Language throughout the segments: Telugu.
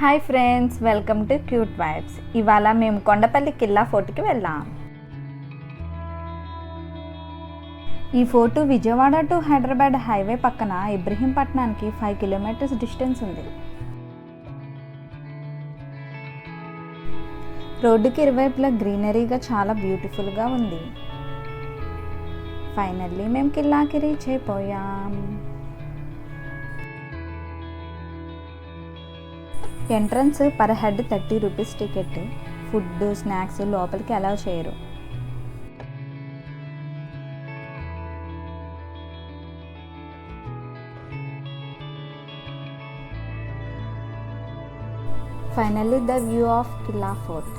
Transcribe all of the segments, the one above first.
Hi friends, welcome to cute vibes. ఇవాళ మేము కొండపల్లి కిల్లా ఫోర్ట్కి వెళ్ళాం. ఈ fort Vijayawada to Hyderabad highway పక్కన ఇబ్రహీంపట్నానికి 5 కిలోమీటర్స్ డిస్టెన్స్ ఉంది. రోడ్డుకి ఇరువైపులా గ్రీనరీగా చాలా బ్యూటిఫుల్గా ఉంది. ఫైనల్లీ మేము కిల్లాకి రీచ్ అయిపోయాం. Entrance per head 30 rupees ticket. Food snacks లోపలికి అలౌ చేయరు. Finally the view of Killa fort.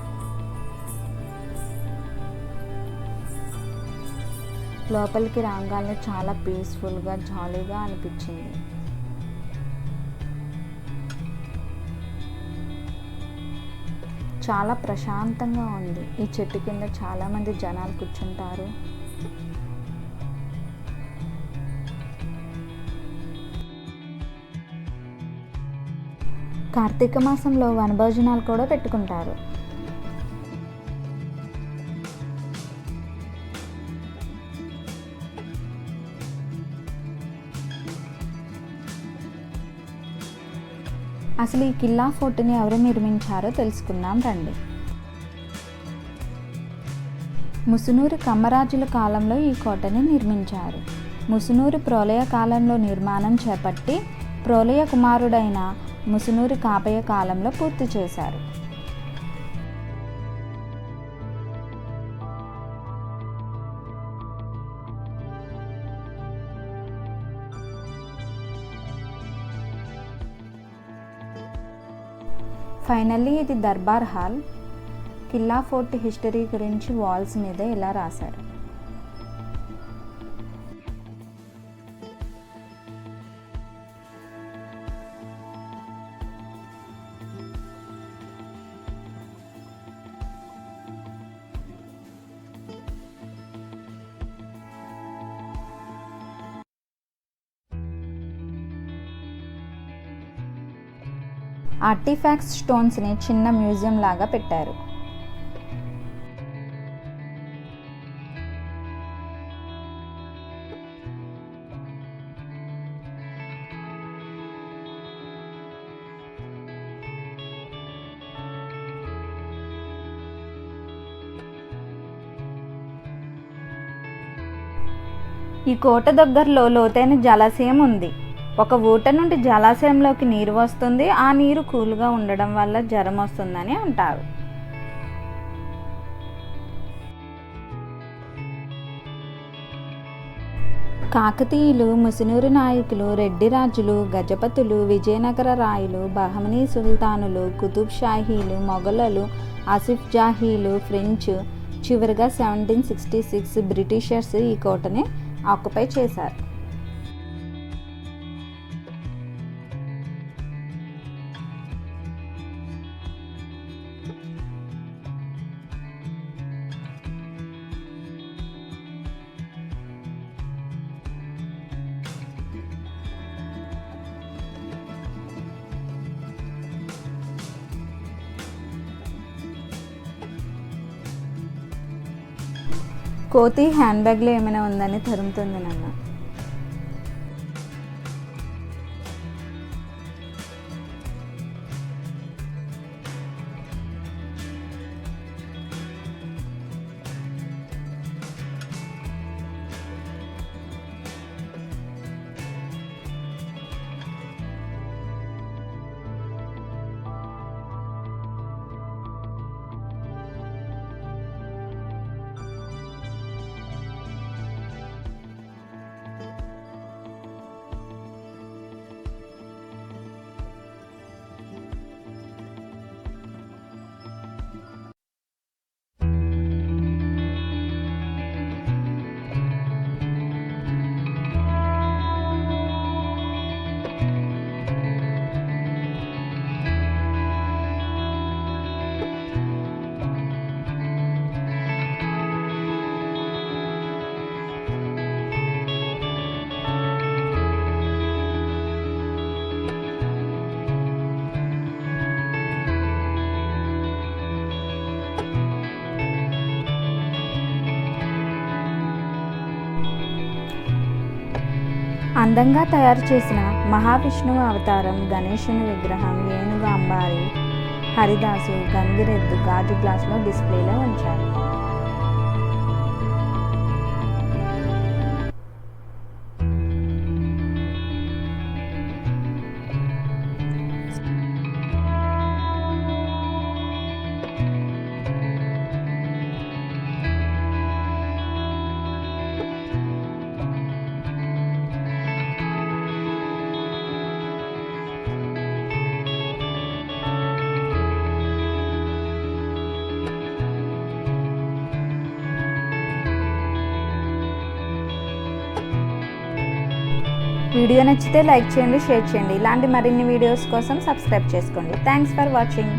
లోపలికి రాగానే చాలా పీస్ఫుల్గా జాలీగా అనిపించింది. చాలా ప్రశాంతంగా ఉంది. ఈ చెట్టు కింద చాలామంది జనాలు కూర్చుంటారు. కార్తీక మాసంలో వనభోజనాలు కూడా పెట్టుకుంటారు. అసలు ఈ కిల్లా ఫోర్ట్ని ఎవరు నిర్మించారో తెలుసుకుందాం రండి. ముసునూరు కమ్మరాజుల కాలంలో ఈ కోటని నిర్మించారు. ముసునూరు ప్రోలయ కాలంలో నిర్మాణం చేపట్టి ప్రోలయ కుమారుడైన ముసునూరు కాపయ్య కాలంలో పూర్తి చేశారు. ఫైనల్లీ ఇది దర్బార్ హాల్. కిల్లా ఫోర్ట్ హిస్టరీ గురించి వాల్స్ మీద ఇలా రాశారు. ఆర్టిఫాక్ట్స్ స్టోన్స్ని చిన్న మ్యూజియం లాగా పెట్టారు. ఈ కోట దగ్గరలో లోతైన జలాశయం ఉంది. ఒక ఊట నుండి జలాశయంలోకి నీరు వస్తుంది. ఆ నీరు కూల్గా ఉండడం వల్ల జ్వరం వస్తుందని అంటారు. కాకతీయులు, ముసునూరు నాయకులు, రెడ్డి రాజులు, గజపతులు, విజయనగర రాయలు, బహమనీ సుల్తానులు, కుతుబ్ షాహీలు, మొఘలులు, ఆసిఫ్ జాహీలు, ఫ్రెంచ్, చివరిగా 1766 బ్రిటిషర్స్ ఈ కోటని ఆక్యుపై చేశారు. కోతి హ్యాండ్ బ్యాగ్లో ఏమైనా ఉందని తరుముతుంది నన్ను. అందంగా తయారు చేసిన మహావిష్ణువు అవతారం, గణేశుని విగ్రహం, ఏనుగు అంబారి, హరిదాసు, గంగిరెద్దు గాజు గ్లాసులో డిస్ప్లేలో ఉంచారు. వీడియో నచ్చితే లైక్ చేయండి, షేర్ చేయండి. ఇలాంటి మరిన్ని వీడియోస్ కోసం సబ్స్క్రైబ్ చేసుకోండి. Thanks for watching.